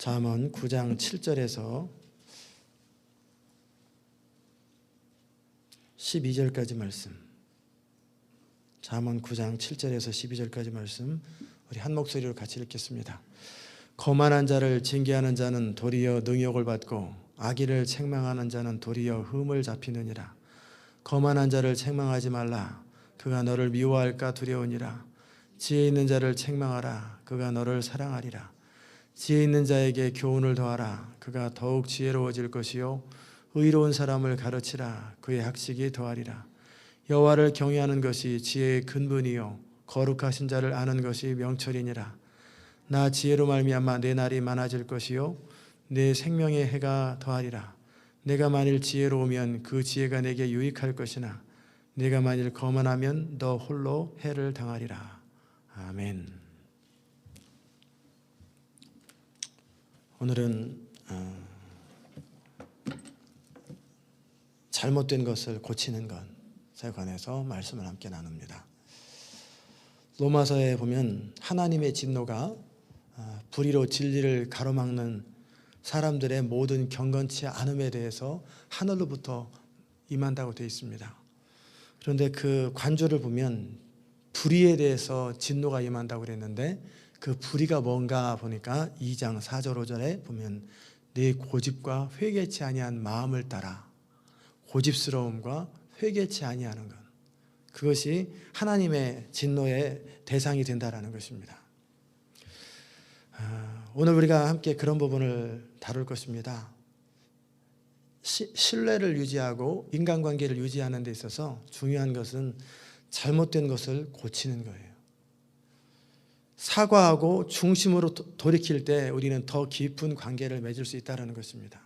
잠언 9장 7절에서 12절까지 말씀. 잠언 9장 7절에서 12절까지 말씀 우리 한 목소리로 같이 읽겠습니다. 거만한 자를 징계하는 자는 도리어 능욕을 받고 악의를 책망하는 자는 도리어 흠을 잡히느니라. 거만한 자를 책망하지 말라. 그가 너를 미워할까 두려우니라. 지혜 있는 자를 책망하라. 그가 너를 사랑하리라. 지혜 있는 자에게 교훈을 더하라. 그가 더욱 지혜로워질 것이요 의로운 사람을 가르치라. 그의 학식이 더하리라. 여호와를 경외하는 것이 지혜의 근본이요 거룩하신 자를 아는 것이 명철이니라. 나 지혜로 말미암아 내 날이 많아질 것이요 내 생명의 해가 더하리라. 내가 만일 지혜로우면 그 지혜가 내게 유익할 것이나 내가 만일 거만하면 너 홀로 해를 당하리라. 아멘. 오늘은 잘못된 것을 고치는 것에 관해서 말씀을 함께 나눕니다. 로마서에 보면 하나님의 진노가 불의로 진리를 가로막는 사람들의 모든 경건치 않음에 대해서 하늘로부터 임한다고 되어 있습니다. 그런데 그 관조를 보면 불의에 대해서 진노가 임한다고 그랬는데 그 불의가 뭔가 보니까 2장 4절 5절에 보면 내 고집과 회개치 아니한 마음을 따라, 고집스러움과 회개치 아니하는 것, 그것이 하나님의 진노의 대상이 된다라는 것입니다. 오늘 우리가 함께 그런 부분을 다룰 것입니다. 신뢰를 유지하고 인간관계를 유지하는 데 있어서 중요한 것은 잘못된 것을 고치는 거예요. 사과하고 중심으로 돌이킬 때 우리는 더 깊은 관계를 맺을 수 있다는 것입니다.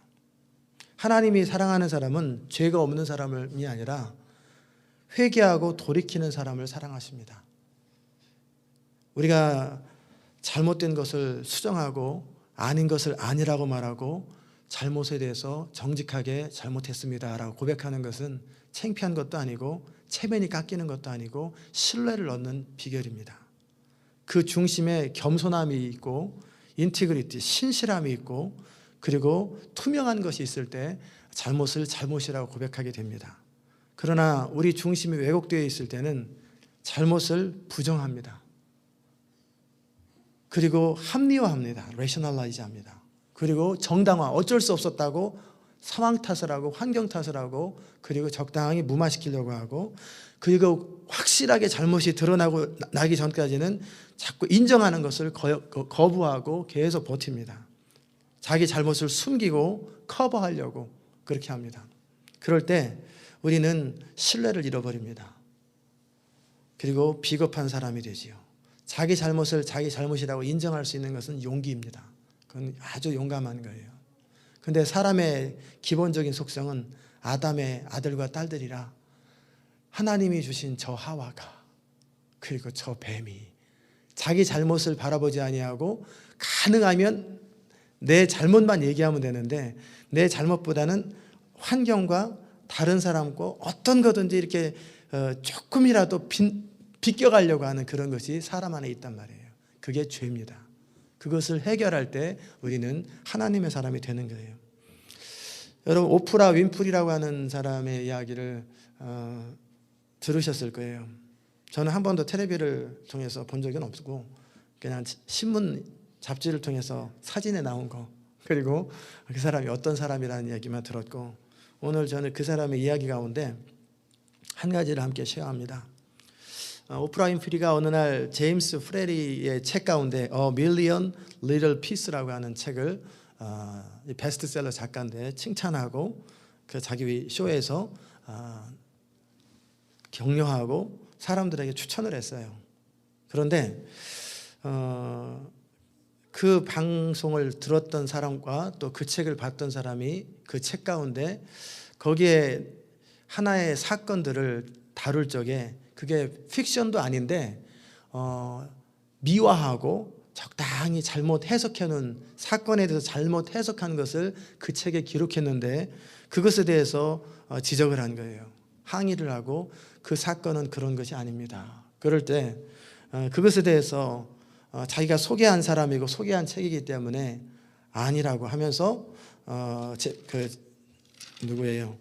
하나님이 사랑하는 사람은 죄가 없는 사람이 아니라 회개하고 돌이키는 사람을 사랑하십니다. 우리가 잘못된 것을 수정하고 아닌 것을 아니라고 말하고 잘못에 대해서 정직하게 잘못했습니다라고 고백하는 것은 창피한 것도 아니고 체면이 깎이는 것도 아니고 신뢰를 얻는 비결입니다. 그 중심에 겸손함이 있고 인티그리티, 신실함이 있고 그리고 투명한 것이 있을 때 잘못을 잘못이라고 고백하게 됩니다. 그러나 우리 중심이 왜곡되어 있을 때는 잘못을 부정합니다. 그리고 합리화합니다. 레셔널라이즈 합니다. 그리고 정당화, 어쩔 수 없었다고 상황 탓을 하고 환경 탓을 하고 그리고 적당히 무마시키려고 하고 그리고 확실하게 잘못이 드러나고 나기 전까지는 자꾸 인정하는 것을 거부하고 계속 버팁니다. 자기 잘못을 숨기고 커버하려고 그렇게 합니다. 그럴 때 우리는 신뢰를 잃어버립니다. 그리고 비겁한 사람이 되지요. 자기 잘못을 자기 잘못이라고 인정할 수 있는 것은 용기입니다. 그건 아주 용감한 거예요. 그런데 사람의 기본적인 속성은 아담의 아들과 딸들이라 하나님이 주신 저 하와가 그리고 저 뱀이 자기 잘못을 바라보지 아니하고 가능하면 내 잘못만 얘기하면 되는데 내 잘못보다는 환경과 다른 사람과 어떤 거든지 이렇게 조금이라도 비껴가려고 하는 그런 것이 사람 안에 있단 말이에요. 그게 죄입니다. 그것을 해결할 때 우리는 하나님의 사람이 되는 거예요. 여러분 오프라 윈프리라고 하는 사람의 이야기를 들으셨을 거예요. 저는 한 번도 텔레비를 통해서 본 적은 없고 그냥 신문 잡지를 통해서 사진에 나온 거 그리고 그 사람이 어떤 사람이라는 얘기만 들었고 오늘 저는 그 사람의 이야기 가운데 한 가지를 함께 쉐어합니다. 오프라 윈프리가 어느 날 제임스 프레리의 책 가운데 A Million Little Piece라고 하는 책을 베스트셀러 작가인데 칭찬하고 그 자기 쇼에서 격려하고 사람들에게 추천을 했어요. 그런데 그 방송을 들었던 사람과 또 그 책을 봤던 사람이 그 책 가운데 거기에 하나의 사건들을 다룰 적에 그게 픽션도 아닌데 미화하고 적당히 잘못 해석해놓은 사건에 대해서 잘못 해석한 것을 그 책에 기록했는데 그것에 대해서 지적을 한 거예요. 항의를 하고 그 사건은 그런 것이 아닙니다. 그럴 때 그것에 대해서 자기가 소개한 사람이고 소개한 책이기 때문에 아니라고 하면서 누구예요?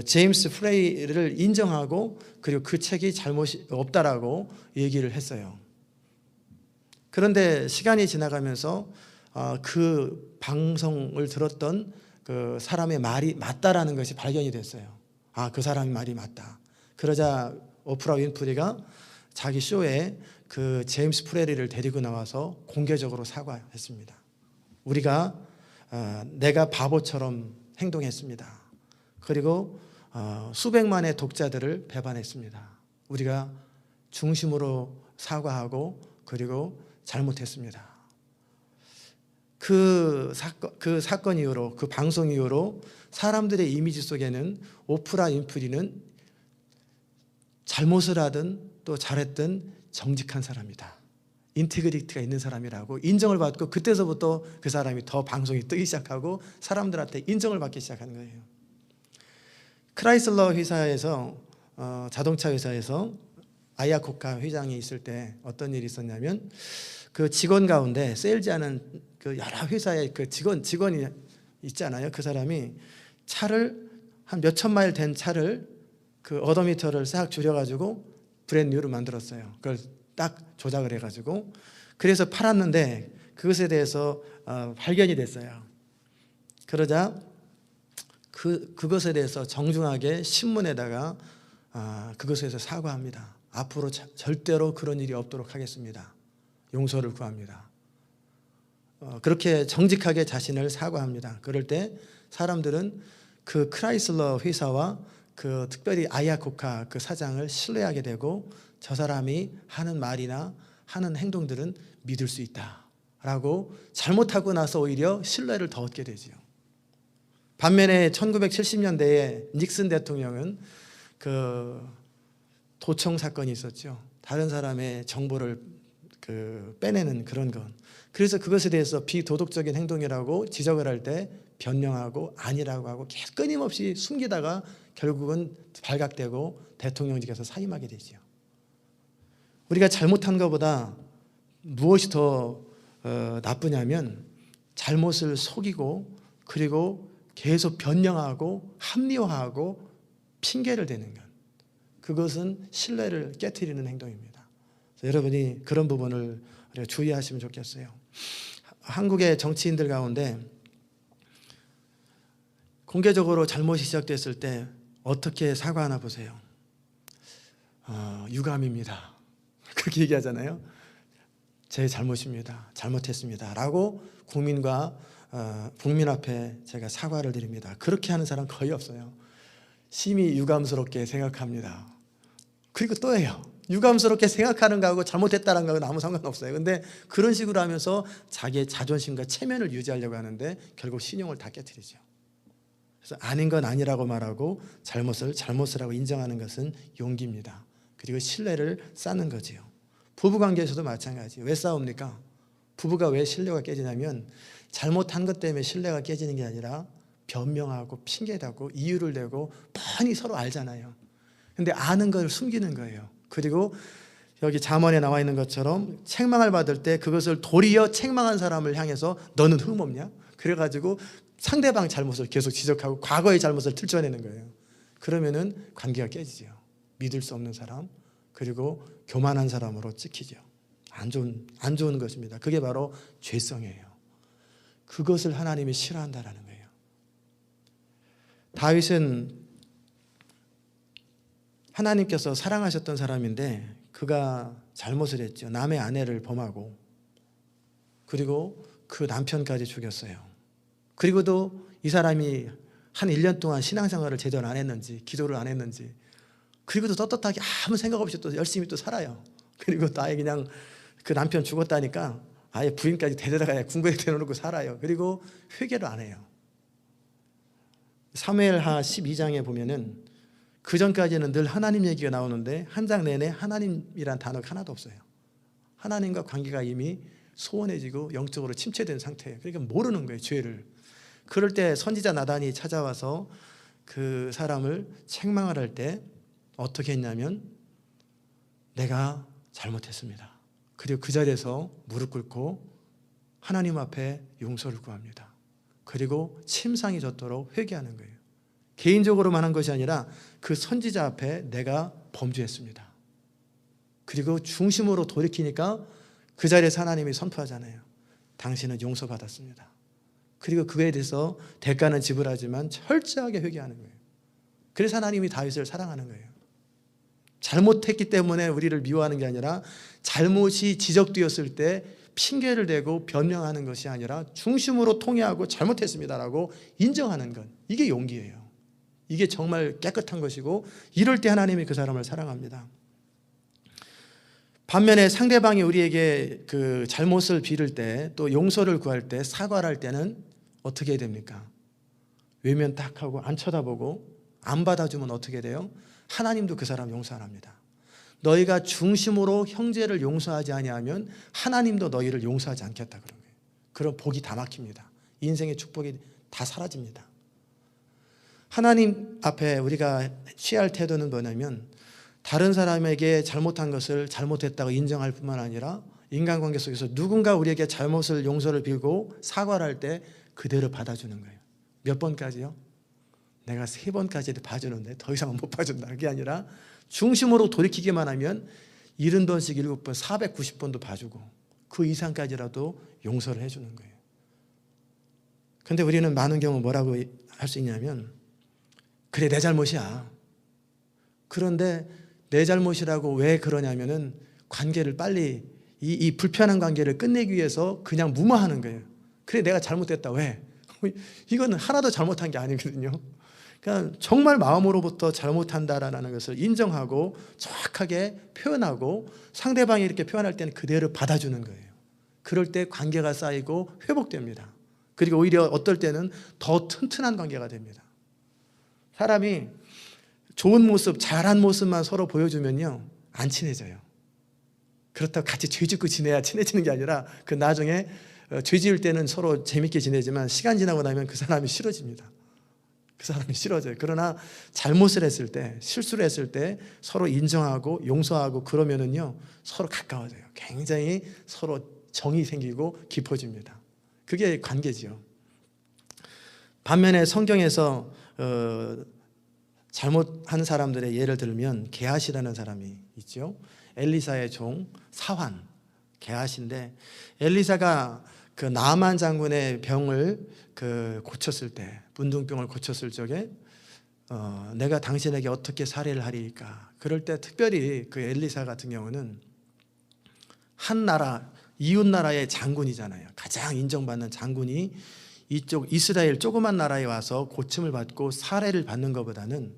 제임스 프레이를 인정하고 그리고 그 책이 잘못이 없다라고 얘기를 했어요. 그런데 시간이 지나가면서 그 방송을 들었던 그 사람의 말이 맞다라는 것이 발견이 됐어요. 그 사람의 말이 맞다. 그러자 오프라 윈프리가 자기 쇼에 그 제임스 프레리를 데리고 나와서 공개적으로 사과했습니다. 내가 바보처럼 행동했습니다. 그리고 수백만의 독자들을 배반했습니다. 우리가 중심으로 사과하고 그리고 잘못했습니다. 그 사건 이후로, 그 방송 이후로 사람들의 이미지 속에는 오프라 윈프리는 잘못을 하든 또 잘했든 정직한 사람이다, 인테그리티가 있는 사람이라고 인정을 받고, 그때서부터 그 사람이 더 방송이 뜨기 시작하고 사람들한테 인정을 받기 시작하는 거예요. 크라이슬러 회사에서 자동차 회사에서 아야코카 회장이 있을 때 어떤 일이 있었냐면, 그 직원 가운데 세일즈하는 그 여러 회사의 그 직원이 있잖아요. 그 사람이 차를 한 몇천 마일 된 차를 그 어도미터를 싹 줄여가지고 브랜드뉴로 만들었어요. 그걸 딱 조작을 해가지고 그래서 팔았는데 그것에 대해서 발견이 됐어요. 그러자 그것에 대해서 정중하게 신문에다가 그것에 대해서 사과합니다. 앞으로 절대로 그런 일이 없도록 하겠습니다. 용서를 구합니다. 그렇게 정직하게 자신을 사과합니다. 그럴 때 사람들은 그 크라이슬러 회사와 그 특별히 아야코카 그 사장을 신뢰하게 되고, 저 사람이 하는 말이나 하는 행동들은 믿을 수 있다라고 잘못하고 나서 오히려 신뢰를 더 얻게 되지요. 반면에 1970년대에 닉슨 대통령은 그 도청 사건이 있었죠. 다른 사람의 정보를 빼내는 그런 건. 그래서 그것에 대해서 비도덕적인 행동이라고 지적을 할 때 변명하고 아니라고 하고 계속 끊임없이 숨기다가 결국은 발각되고 대통령직에서 사임하게 되죠. 우리가 잘못한 것보다 무엇이 더 나쁘냐면 잘못을 속이고 그리고 계속 변명하고 합리화하고 핑계를 대는 것. 그것은 신뢰를 깨트리는 행동입니다. 여러분이 그런 부분을 주의하시면 좋겠어요. 한국의 정치인들 가운데 공개적으로 잘못이 시작됐을 때 어떻게 사과하나 보세요. 유감입니다. 그렇게 얘기하잖아요. 제 잘못입니다. 잘못했습니다. 라고 국민 앞에 제가 사과를 드립니다. 그렇게 하는 사람 거의 없어요. 심히 유감스럽게 생각합니다. 그리고 또 해요. 유감스럽게 생각하는 거하고 잘못했다는 거하고는 아무 상관없어요. 근데 그런 식으로 하면서 자기의 자존심과 체면을 유지하려고 하는데 결국 신용을 다 깨트리죠. 그래서 아닌 건 아니라고 말하고 잘못을 하고 인정하는 것은 용기입니다. 그리고 신뢰를 쌓는 거지요. 부부관계에서도 마찬가지예요. 왜 싸웁니까? 부부가 왜 신뢰가 깨지냐면 잘못한 것 때문에 신뢰가 깨지는 게 아니라 변명하고 핑계대고 이유를 대고 뻔히 서로 알잖아요. 근데 아는 걸 숨기는 거예요. 그리고 여기 잠언에 나와 있는 것처럼 책망을 받을 때 그것을 도리어 책망한 사람을 향해서 너는 흠없냐? 그래가지고 상대방 잘못을 계속 지적하고 과거의 잘못을 들춰내는 거예요. 그러면은 관계가 깨지죠. 믿을 수 없는 사람, 그리고 교만한 사람으로 찍히죠. 안 좋은 것입니다. 그게 바로 죄성이에요. 그것을 하나님이 싫어한다라는 거예요. 다윗은 하나님께서 사랑하셨던 사람인데 그가 잘못을 했죠. 남의 아내를 범하고 그리고 그 남편까지 죽였어요. 그리고도 이 사람이 한 1년 동안 신앙생활을 제대로 안 했는지 기도를 안 했는지, 그리고도 떳떳하게 아무 생각 없이 또 열심히 또 살아요. 그리고 또 아예 그냥 그 남편 죽었다니까 아예 부인까지 데려다가 궁궐에 데려놓고 살아요. 그리고 회개를 안 해요. 사무엘하 12장에 보면은 그 전까지는 늘 하나님 얘기가 나오는데 한 장 내내 하나님이란 단어가 하나도 없어요. 하나님과 관계가 이미 소원해지고 영적으로 침체된 상태예요. 그러니까 모르는 거예요, 죄를. 그럴 때 선지자 나단이 찾아와서 그 사람을 책망을 할 때 어떻게 했냐면 내가 잘못했습니다. 그리고 그 자리에서 무릎 꿇고 하나님 앞에 용서를 구합니다. 그리고 침상이 젖도록 회개하는 거예요. 개인적으로만 한 것이 아니라 그 선지자 앞에 내가 범죄했습니다. 그리고 중심으로 돌이키니까 그 자리에서 하나님이 선포하잖아요. 당신은 용서받았습니다. 그리고 그거에 대해서 대가는 지불하지만 철저하게 회개하는 거예요. 그래서 하나님이 다윗을 사랑하는 거예요. 잘못했기 때문에 우리를 미워하는 게 아니라 잘못이 지적되었을 때 핑계를 대고 변명하는 것이 아니라 중심으로 통회하고 잘못했습니다라고 인정하는 것. 이게 용기예요. 이게 정말 깨끗한 것이고 이럴 때 하나님이 그 사람을 사랑합니다. 반면에 상대방이 우리에게 그 잘못을 빌을 때 또 용서를 구할 때 사과를 할 때는 어떻게 해야 됩니까? 외면 딱 하고 안 쳐다보고 안 받아주면 어떻게 돼요? 하나님도 그 사람 용서 안 합니다. 너희가 중심으로 형제를 용서하지 아니하면 하나님도 너희를 용서하지 않겠다 그런 거예요. 그럼 복이 다 막힙니다. 인생의 축복이 다 사라집니다. 하나님 앞에 우리가 취할 태도는 뭐냐면 다른 사람에게 잘못한 것을 잘못했다고 인정할 뿐만 아니라 인간관계 속에서 누군가 우리에게 잘못을 용서를 빌고 사과를 할 때 그대로 받아주는 거예요. 몇 번까지요? 내가 3번까지 봐주는데 더 이상은 못 봐준다. 그게 아니라 중심으로 돌이키기만 하면 70번씩 7번 490번도 봐주고 그 이상까지라도 용서를 해주는 거예요. 그런데 우리는 많은 경우 뭐라고 할 수 있냐면 그래 내 잘못이야. 그런데 내 잘못이라고 왜 그러냐면은 관계를 빨리 이 불편한 관계를 끝내기 위해서 그냥 무마하는 거예요. 그래 내가 잘못했다. 왜? 이거는 하나도 잘못한 게 아니거든요. 그러니까 정말 마음으로부터 잘못한다라는 것을 인정하고 정확하게 표현하고 상대방이 이렇게 표현할 때는 그대로 받아주는 거예요. 그럴 때 관계가 쌓이고 회복됩니다. 그리고 오히려 어떨 때는 더 튼튼한 관계가 됩니다. 사람이 좋은 모습, 잘한 모습만 서로 보여주면요 안 친해져요. 그렇다고 같이 죄 짓고 지내야 친해지는 게 아니라 그 나중에 죄 지을 때는 서로 재밌게 지내지만 시간 지나고 나면 그 사람이 싫어집니다. 그 사람이 싫어져요. 그러나 잘못을 했을 때, 실수를 했을 때 서로 인정하고 용서하고 그러면은요 서로 가까워져요. 굉장히 서로 정이 생기고 깊어집니다. 그게 관계지요. 반면에 성경에서 잘못한 사람들의 예를 들면 게하시라는 사람이 있죠. 엘리사의 종 사환 게하시인데 엘리사가 그 나만 장군의 병을 고쳤을 때 문둥병을 고쳤을 적에 내가 당신에게 어떻게 살해를 하리까. 그럴 때 특별히 그 엘리사 같은 경우는 한 나라 이웃 나라의 장군이잖아요. 가장 인정받는 장군이 이쪽 이스라엘 조그만 나라에 와서 고침을 받고 살해를 받는 것보다는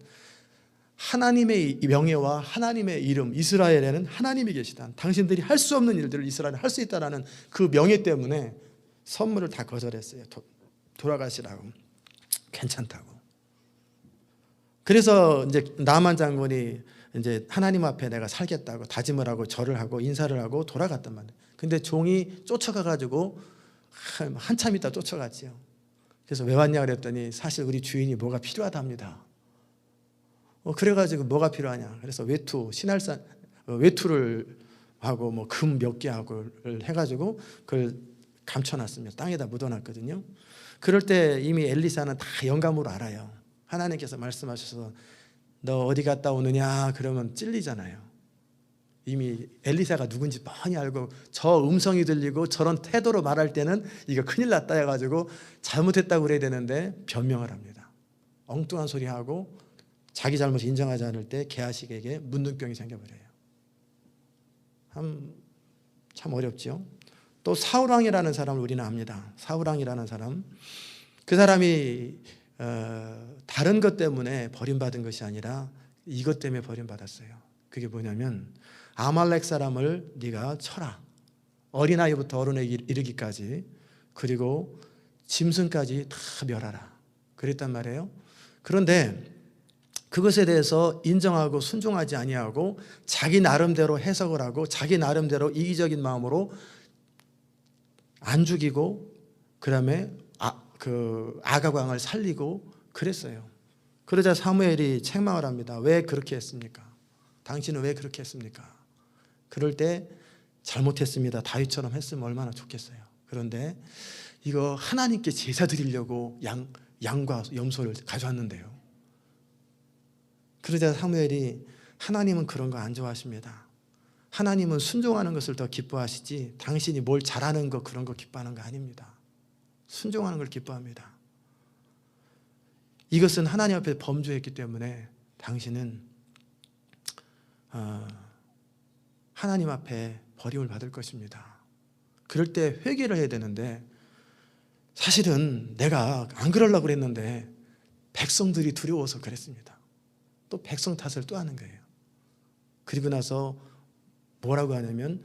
하나님의 명예와 하나님의 이름, 이스라엘에는 하나님이 계시다. 당신들이 할 수 없는 일들을 이스라엘은 할 수 있다라는 그 명예 때문에 선물을 다 거절했어요. 돌아가시라고. 괜찮다고. 그래서 이제 나만 장군이 이제 하나님 앞에 내가 살겠다고 다짐을 하고 절을 하고 인사를 하고 돌아갔단 말이에요. 근데 종이 쫓아가 가지고 한참 있다 쫓아갔지요. 그래서 왜 왔냐 그랬더니 사실 우리 주인이 뭐가 필요하답니다. 그래가지고 뭐가 필요하냐. 그래서 외투, 신할산 외투를 하고 뭐 금 몇 개 하고 해가지고 그걸 감춰놨습니다. 땅에다 묻어놨거든요. 그럴 때 이미 엘리사는 다 영감으로 알아요. 하나님께서 말씀하셔서 너 어디 갔다 오느냐 그러면 찔리잖아요. 이미 엘리사가 누군지 뻔히 알고 저 음성이 들리고 저런 태도로 말할 때는 이거 큰일 났다 해가지고 잘못했다고 그래야 되는데 변명을 합니다. 엉뚱한 소리 하고 자기 잘못을 인정하지 않을 때 게하식에게 문둥병이 생겨버려요. 참 어렵죠. 또 사울왕이라는 사람을 우리는 압니다. 사울왕이라는 사람, 그 사람이 다른 것 때문에 버림받은 것이 아니라 이것 때문에 버림받았어요. 그게 뭐냐면 아말렉 사람을 네가 쳐라. 어린아이부터 어른에 이르기까지, 그리고 짐승까지 다 멸하라. 그랬단 말이에요. 그런데 그것에 대해서 인정하고 순종하지 아니하고 자기 나름대로 해석을 하고 자기 나름대로 이기적인 마음으로 안 죽이고 그다음에 아가광을 살리고 그랬어요. 그러자 사무엘이 책망을 합니다. 왜 그렇게 했습니까? 당신은 왜 그렇게 했습니까? 그럴 때 잘못했습니다. 다윗처럼 했으면 얼마나 좋겠어요. 그런데 이거 하나님께 제사 드리려고 양과 염소를 가져왔는데요. 그러자 사무엘이 하나님은 그런 거 안 좋아하십니다. 하나님은 순종하는 것을 더 기뻐하시지 당신이 뭘 잘하는 거 그런 거 기뻐하는 거 아닙니다. 순종하는 걸 기뻐합니다. 이것은 하나님 앞에 범죄했기 때문에 당신은 하나님 앞에 버림을 받을 것입니다. 그럴 때 회개를 해야 되는데 사실은 내가 안 그러려고 그랬는데 백성들이 두려워서 그랬습니다. 또 백성 탓을 또 하는 거예요. 그리고 나서 뭐라고 하냐면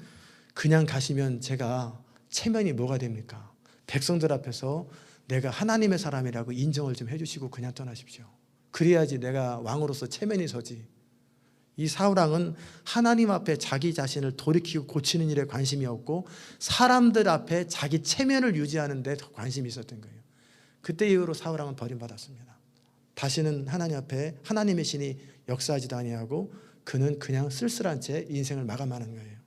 그냥 가시면 제가 체면이 뭐가 됩니까? 백성들 앞에서 내가 하나님의 사람이라고 인정을 좀 해주시고 그냥 떠나십시오. 그래야지 내가 왕으로서 체면이 서지. 이 사울왕은 하나님 앞에 자기 자신을 돌이키고 고치는 일에 관심이 없고 사람들 앞에 자기 체면을 유지하는 데 더 관심이 있었던 거예요. 그때 이후로 사울왕은 버림받았습니다. 다시는 하나님 앞에 하나님의 신이 역사하지도 아니하고 그는 그냥 쓸쓸한 채 인생을 마감하는 거예요.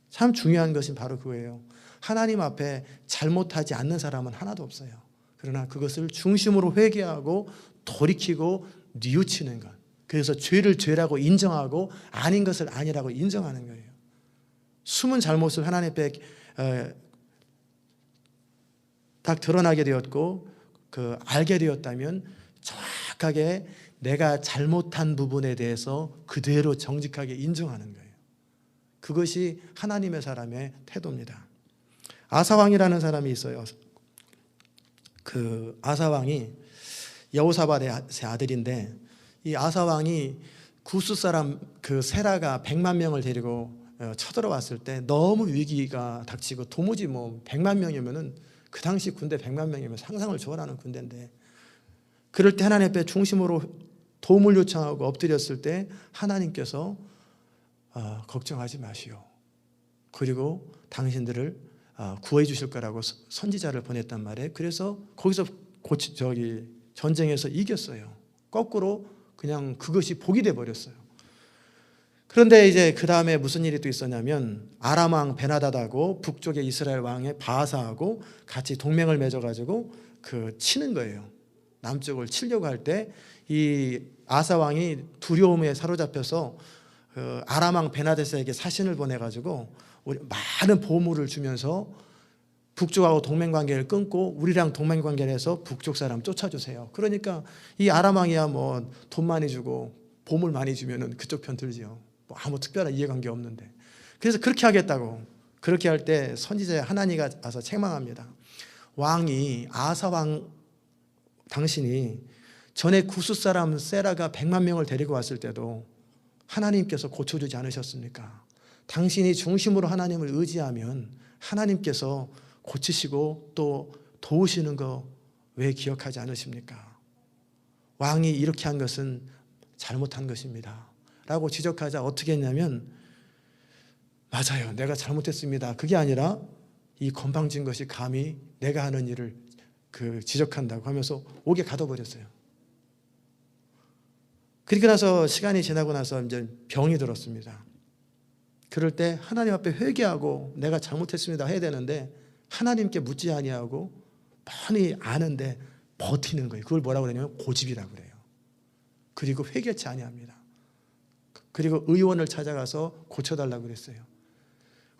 참 중요한 것은 바로 그거예요. 하나님 앞에 잘못하지 않는 사람은 하나도 없어요. 그러나 그것을 중심으로 회개하고 돌이키고 뉘우치는 것. 그래서 죄를 죄라고 인정하고 아닌 것을 아니라고 인정하는 거예요. 숨은 잘못을 하나님 앞에 딱 드러나게 되었고 알게 되었다면 정확하게 내가 잘못한 부분에 대해서 그대로 정직하게 인정하는 거예요. 그것이 하나님의 사람의 태도입니다. 아사왕이라는 사람이 있어요. 그 아사왕이 여호사밧의 아들인데 이 아사왕이 구스 사람 그 세라가 100만 명을 데리고 쳐들어왔을 때 너무 위기가 닥치고 도무지 100만 명이면은 그 당시 군대 100만 명이면 상상을 초월하는 군대인데 그럴 때 하나님 앞에 중심으로 도움을 요청하고 엎드렸을 때 하나님께서 걱정하지 마시오. 그리고 당신들을 구해 주실 거라고 선지자를 보냈단 말이에요. 그래서 거기서 전쟁에서 이겼어요. 거꾸로 그냥 그것이 복이 돼 버렸어요. 그런데 이제 그 다음에 무슨 일이 또 있었냐면 아람 왕 베나다다고 북쪽의 이스라엘 왕의 바하사하고 같이 동맹을 맺어가지고 치는 거예요. 남쪽을 치려고 할 때 이 아사 왕이 두려움에 사로잡혀서 아람 왕 베나다사에게 사신을 보내가지고 많은 보물을 주면서 북쪽하고 동맹관계를 끊고 우리랑 동맹관계를 해서 북쪽 사람 쫓아주세요. 그러니까 이 아람 왕이야 돈 많이 주고 보물 많이 주면은 그쪽 편 들지요. 아무 특별한 이해관계 없는데. 그래서 그렇게 하겠다고. 그렇게 할 때 선지자 하나니가 와서 책망합니다. 왕이 아사 왕 당신이 전에 구스 사람 세라가 100만 명을 데리고 왔을 때도 하나님께서 고쳐주지 않으셨습니까? 당신이 중심으로 하나님을 의지하면 하나님께서 고치시고 또 도우시는 거 왜 기억하지 않으십니까? 왕이 이렇게 한 것은 잘못한 것입니다 라고 지적하자 어떻게 했냐면 맞아요, 내가 잘못했습니다. 그게 아니라 이 건방진 것이 감히 내가 하는 일을 지적한다고 하면서 옥에 가둬버렸어요. 그리고 나서 시간이 지나고 나서 이제 병이 들었습니다. 그럴 때 하나님 앞에 회개하고 내가 잘못했습니다 해야 되는데 하나님께 묻지 아니하고 뻔히 아는데 버티는 거예요. 그걸 뭐라고 그러냐면 고집이라고 그래요. 그리고 회개치 아니합니다. 그리고 의원을 찾아가서 고쳐달라고 그랬어요.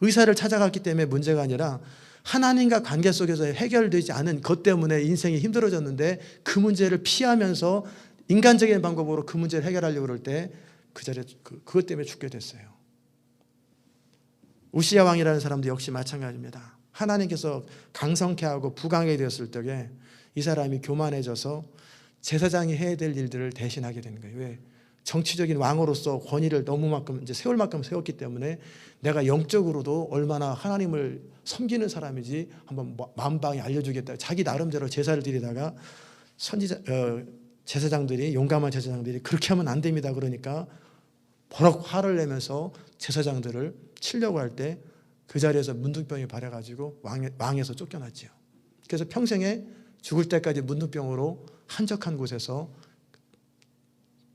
의사를 찾아갔기 때문에 문제가 아니라 하나님과 관계 속에서 해결되지 않은 것 때문에 인생이 힘들어졌는데 그 문제를 피하면서 인간적인 방법으로 그 문제를 해결하려고 그럴 때 그 자리에 그것 때문에 죽게 됐어요. 우시야 왕이라는 사람도 역시 마찬가지입니다. 하나님께서 강성케 하고 부강하게 되었을 때에 이 사람이 교만해져서 제사장이 해야 될 일들을 대신하게 되는 거예요. 왜? 정치적인 왕으로서 권위를 너무만큼 이제 세울 만큼 세웠기 때문에 내가 영적으로도 얼마나 하나님을 섬기는 사람인지 한번 만방에 알려주겠다. 자기 나름대로 제사를 드리다가 제사장들이 용감한 제사장들이 그렇게 하면 안 됩니다. 그러니까 버럭 화를 내면서 제사장들을 치려고 할 때 그 자리에서 문둥병이 발해가지고 왕에서 쫓겨났지요. 그래서 평생에 죽을 때까지 문둥병으로 한적한 곳에서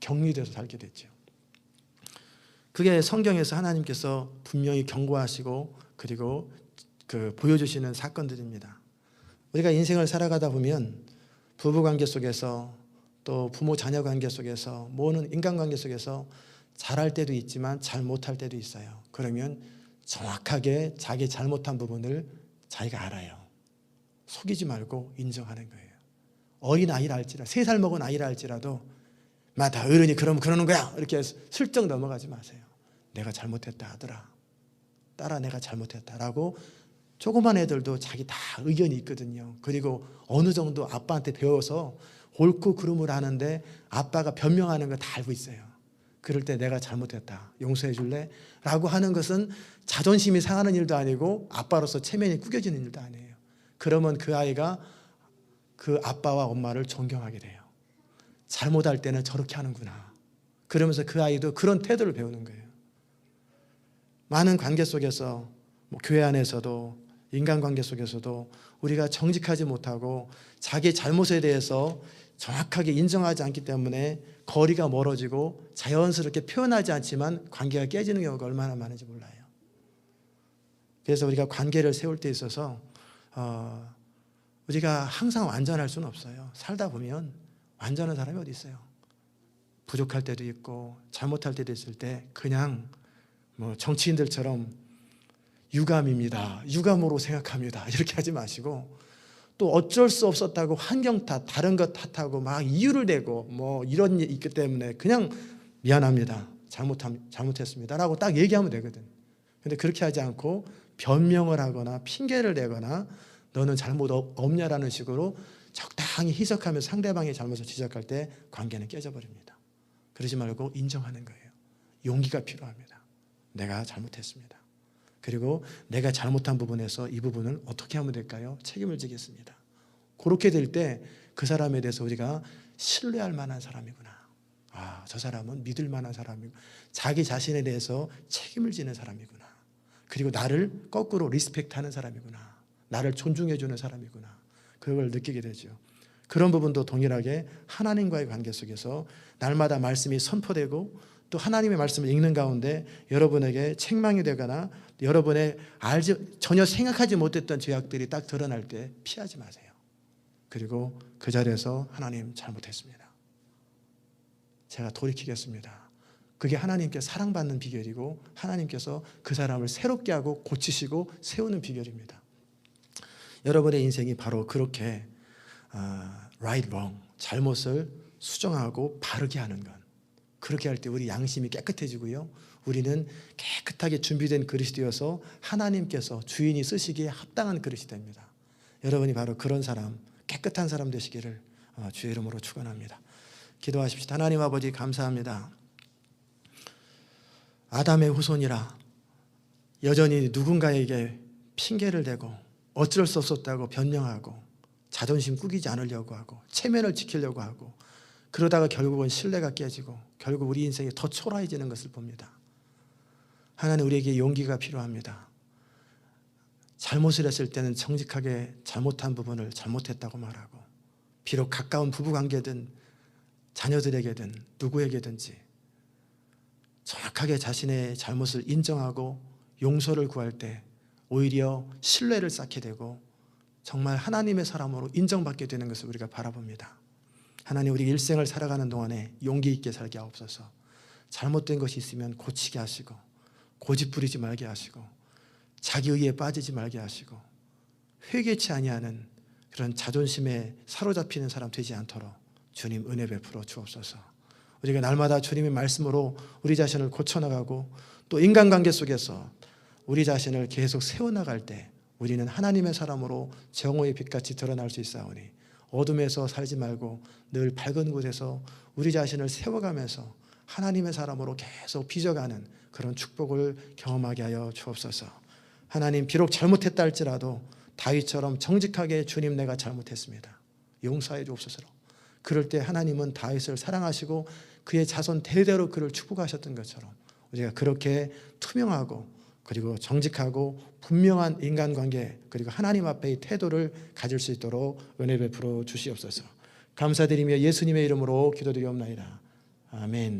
격리돼서 살게 됐죠. 그게 성경에서 하나님께서 분명히 경고하시고 그리고 보여주시는 사건들입니다. 우리가 인생을 살아가다 보면 부부관계 속에서 또 부모 자녀 관계 속에서 모든 인간관계 속에서 잘할 때도 있지만 잘 못할 때도 있어요. 그러면 정확하게 자기 잘못한 부분을 자기가 알아요. 속이지 말고 인정하는 거예요. 어린아이라 할지라도 3살 먹은 아이라 할지라도 다 어른이 그러면 그러는 거야 이렇게 슬쩍 넘어가지 마세요. 내가 잘못했다 하더라. 딸아 내가 잘못했다라고. 조그만 애들도 자기 다 의견이 있거든요. 그리고 어느 정도 아빠한테 배워서 옳고 그름을 하는데 아빠가 변명하는 거 다 알고 있어요. 그럴 때 내가 잘못했다 용서해 줄래? 라고 하는 것은 자존심이 상하는 일도 아니고 아빠로서 체면이 구겨지는 일도 아니에요. 그러면 그 아이가 그 아빠와 엄마를 존경하게 돼요. 잘못할 때는 저렇게 하는구나. 그러면서 그 아이도 그런 태도를 배우는 거예요. 많은 관계 속에서 교회 안에서도 인간관계 속에서도 우리가 정직하지 못하고 자기 잘못에 대해서 정확하게 인정하지 않기 때문에 거리가 멀어지고 자연스럽게 표현하지 않지만 관계가 깨지는 경우가 얼마나 많은지 몰라요. 그래서 우리가 관계를 세울 때 있어서 우리가 항상 완전할 수는 없어요. 살다 보면 완전한 사람이 어디 있어요. 부족할 때도 있고 잘못할 때도 있을 때 그냥 정치인들처럼 유감입니다. 유감으로 생각합니다. 이렇게 하지 마시고 또 어쩔 수 없었다고 환경 탓, 다른 것 탓하고 막 이유를 대고 이런 일이 있기 때문에 그냥 미안합니다. 잘못했습니다. 라고 딱 얘기하면 되거든. 근데 그렇게 하지 않고 변명을 하거나 핑계를 대거나 너는 잘못 없냐라는 식으로 적당히 희석하면서 상대방의 잘못을 지적할 때 관계는 깨져버립니다. 그러지 말고 인정하는 거예요. 용기가 필요합니다. 내가 잘못했습니다. 그리고 내가 잘못한 부분에서 이 부분을 어떻게 하면 될까요? 책임을 지겠습니다. 그렇게 될 때 그 사람에 대해서 우리가 신뢰할 만한 사람이구나. 저 사람은 믿을 만한 사람이고 자기 자신에 대해서 책임을 지는 사람이구나. 그리고 나를 거꾸로 리스펙트하는 사람이구나. 나를 존중해 주는 사람이구나. 그걸 느끼게 되죠. 그런 부분도 동일하게 하나님과의 관계 속에서 날마다 말씀이 선포되고 또 하나님의 말씀을 읽는 가운데 여러분에게 책망이 되거나 여러분의 전혀 생각하지 못했던 죄악들이 딱 드러날 때 피하지 마세요. 그리고 그 자리에서 하나님 잘못했습니다. 제가 돌이키겠습니다. 그게 하나님께 사랑받는 비결이고 하나님께서 그 사람을 새롭게 하고 고치시고 세우는 비결입니다. 여러분의 인생이 바로 그렇게 right, wrong, 잘못을 수정하고 바르게 하는 것. 그렇게 할 때 우리 양심이 깨끗해지고요. 우리는 깨끗하게 준비된 그릇이 되어서 하나님께서 주인이 쓰시기에 합당한 그릇이 됩니다. 여러분이 바로 그런 사람, 깨끗한 사람 되시기를 주의 이름으로 축원합니다. 기도하십시다. 하나님 아버지 감사합니다. 아담의 후손이라 여전히 누군가에게 핑계를 대고 어쩔 수 없었다고 변명하고 자존심 꾸기지 않으려고 하고 체면을 지키려고 하고 그러다가 결국은 신뢰가 깨지고 결국 우리 인생이 더 초라해지는 것을 봅니다. 하나님 우리에게 용기가 필요합니다. 잘못을 했을 때는 정직하게 잘못한 부분을 잘못했다고 말하고 비록 가까운 부부관계든 자녀들에게든 누구에게든지 정확하게 자신의 잘못을 인정하고 용서를 구할 때 오히려 신뢰를 쌓게 되고 정말 하나님의 사람으로 인정받게 되는 것을 우리가 바라봅니다. 하나님 우리 일생을 살아가는 동안에 용기 있게 살게 하옵소서. 잘못된 것이 있으면 고치게 하시고 고집부리지 말게 하시고 자기의에 빠지지 말게 하시고 회개치 아니하는 그런 자존심에 사로잡히는 사람 되지 않도록 주님 은혜 베풀어 주옵소서. 우리가 날마다 주님의 말씀으로 우리 자신을 고쳐나가고 또 인간관계 속에서 우리 자신을 계속 세워나갈 때 우리는 하나님의 사람으로 정오의 빛같이 드러날 수 있사오니 어둠에서 살지 말고 늘 밝은 곳에서 우리 자신을 세워가면서 하나님의 사람으로 계속 빚어가는 그런 축복을 경험하게 하여 주옵소서. 하나님 비록 잘못했다 할지라도 다윗처럼 정직하게 주님 내가 잘못했습니다. 용서해 주옵소서. 그럴 때 하나님은 다윗을 사랑하시고 그의 자손 대대로 그를 축복하셨던 것처럼 우리가 그렇게 투명하고 그리고 정직하고 분명한 인간관계 그리고 하나님 앞에의 태도를 가질 수 있도록 은혜 베풀어 주시옵소서. 감사드리며 예수님의 이름으로 기도드리옵나이다. 아멘.